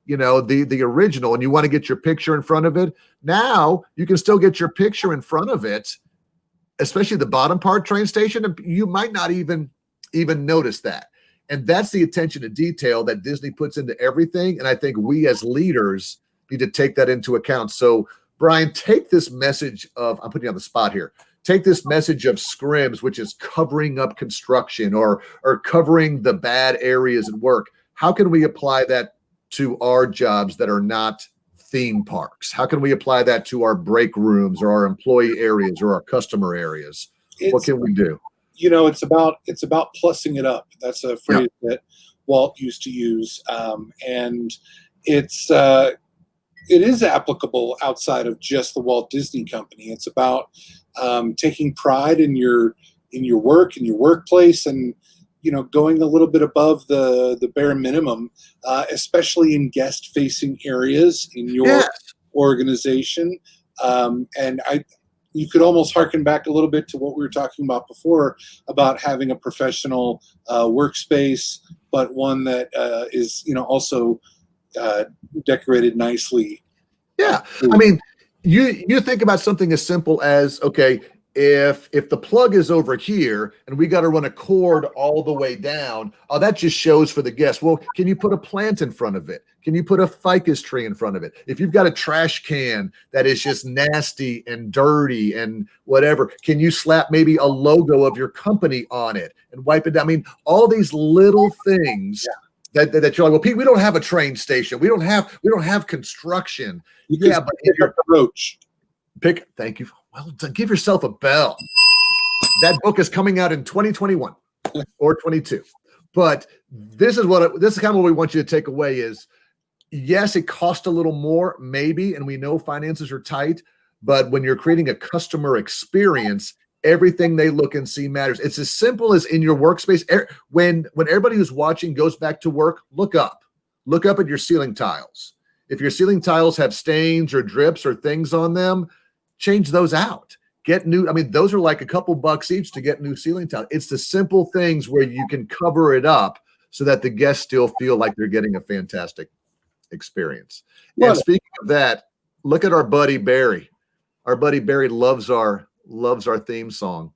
the original, and you want to get your picture in front of it, now you can still get your picture in front of it, especially the bottom part train station, and you might not even notice that. And that's the attention to detail that Disney puts into everything. And I think we as leaders need to take that into account. So Brian, take this message of, I'm putting you on the spot here. Take this message of Scrims, which is covering up construction or covering the bad areas at work. How can we apply that to our jobs that are not theme parks? How can we apply that to our break rooms or our employee areas or our customer areas? What can we do? It's about plussing it up. That's a phrase that Walt used to use, and it is applicable outside of just the Walt Disney Company. It's about taking pride in your work, in your workplace, and going a little bit above the bare minimum, especially in guest-facing areas in your organization. And you could almost harken back a little bit to what we were talking about before about having a professional workspace, but one that is also decorated nicely. Yeah, I mean, you think about something as simple as, okay, if the plug is over here and we got to run a cord all the way down, oh, that just shows for the guest. Well, can you put a plant in front of it? Can you put a ficus tree in front of it? If you've got a trash can that is just nasty and dirty and whatever, can you slap maybe a logo of your company on it and wipe it down? I mean, all these little things that you're like, well, Pete, we don't have a train station. We don't have construction. Yeah, but if you're roach. Thank you. Well done. Give yourself a bell. That book is coming out in 2021 or 22. But this is kind of what we want you to take away is, yes, it costs a little more, maybe, and we know finances are tight, but when you're creating a customer experience, everything they look and see matters. It's as simple as in your workspace. When everybody who's watching goes back to work, look up at your ceiling tiles. If your ceiling tiles have stains or drips or things on them, change those out. Get new. I mean, those are like a couple bucks each to get new ceiling tiles. It's the simple things where you can cover it up so that the guests still feel like they're getting a fantastic experience. Well, and speaking of that, look at our buddy Barry. Our buddy Barry loves our theme song,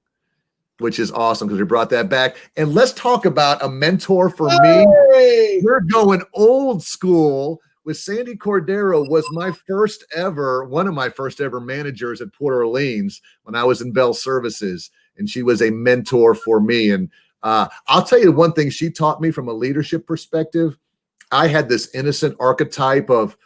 which is awesome because we brought that back. And let's talk about a mentor for me. We're going old school. With Sandy Cordero was one of my first ever managers at Port Orleans when I was in Bell Services, and she was a mentor for me. And I'll tell you one thing she taught me from a leadership perspective. I had this innocent archetype of,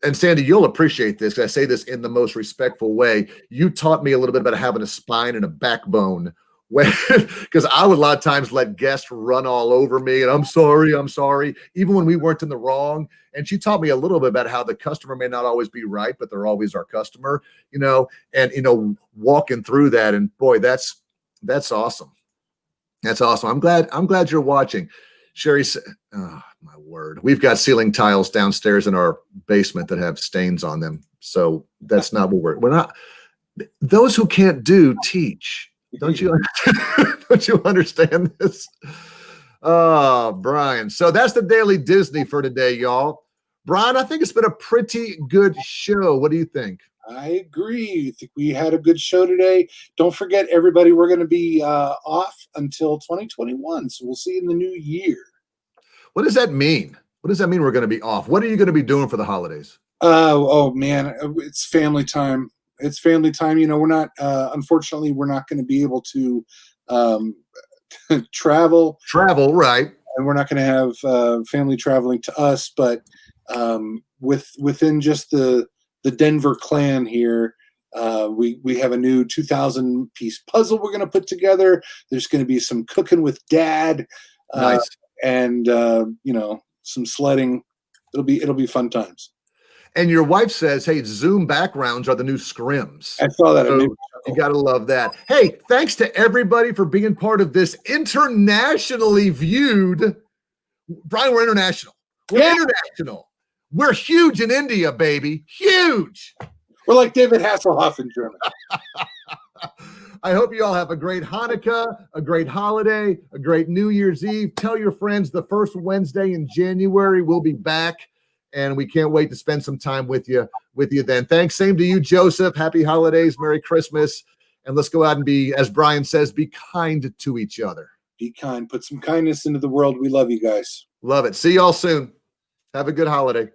and Sandy, you'll appreciate this because I say this in the most respectful way. You taught me a little bit about having a spine and a backbone. Because I would a lot of times let guests run all over me and I'm sorry, even when we weren't in the wrong. And she taught me a little bit about how the customer may not always be right, but they're always our customer, and walking through that. And boy, that's awesome. That's awesome. I'm glad you're watching. Sherry said, oh my word, we've got ceiling tiles downstairs in our basement that have stains on them. So that's not what we're not. Those who can't do, teach. Don't you understand this? Oh, Brian. So that's the Daily Disney for today, y'all. Brian, I think it's been a pretty good show. What do you think? I agree. I think we had a good show today. Don't forget, everybody, we're going to be off until 2021. So we'll see you in the new year. What does that mean? What does that mean we're going to be off? What are you going to be doing for the holidays? Oh, man. It's family time. It's family time. We're not, unfortunately, we're not going to be able to travel. Travel, right. And we're not going to have family traveling to us, but within just the Denver clan here, we have a new 2,000-piece puzzle we're going to put together. There's going to be some cooking with Dad. Nice. And, some sledding. It'll be fun times. And your wife says, hey, Zoom backgrounds are the new Scrims. I saw that. So you got to love that. Hey, thanks to everybody for being part of this internationally viewed. Brian, we're international. We're international. We're huge in India, baby. Huge. We're like David Hasselhoff in Germany. I hope you all have a great Hanukkah, a great holiday, a great New Year's Eve. Tell your friends the first Wednesday in January we'll be back. And we can't wait to spend some time with you then. Thanks. Same to you, Joseph. Happy holidays. Merry Christmas. And let's go out and be, as Brian says, be kind to each other. Be kind. Put some kindness into the world. We love you guys. Love it. See y'all soon. Have a good holiday.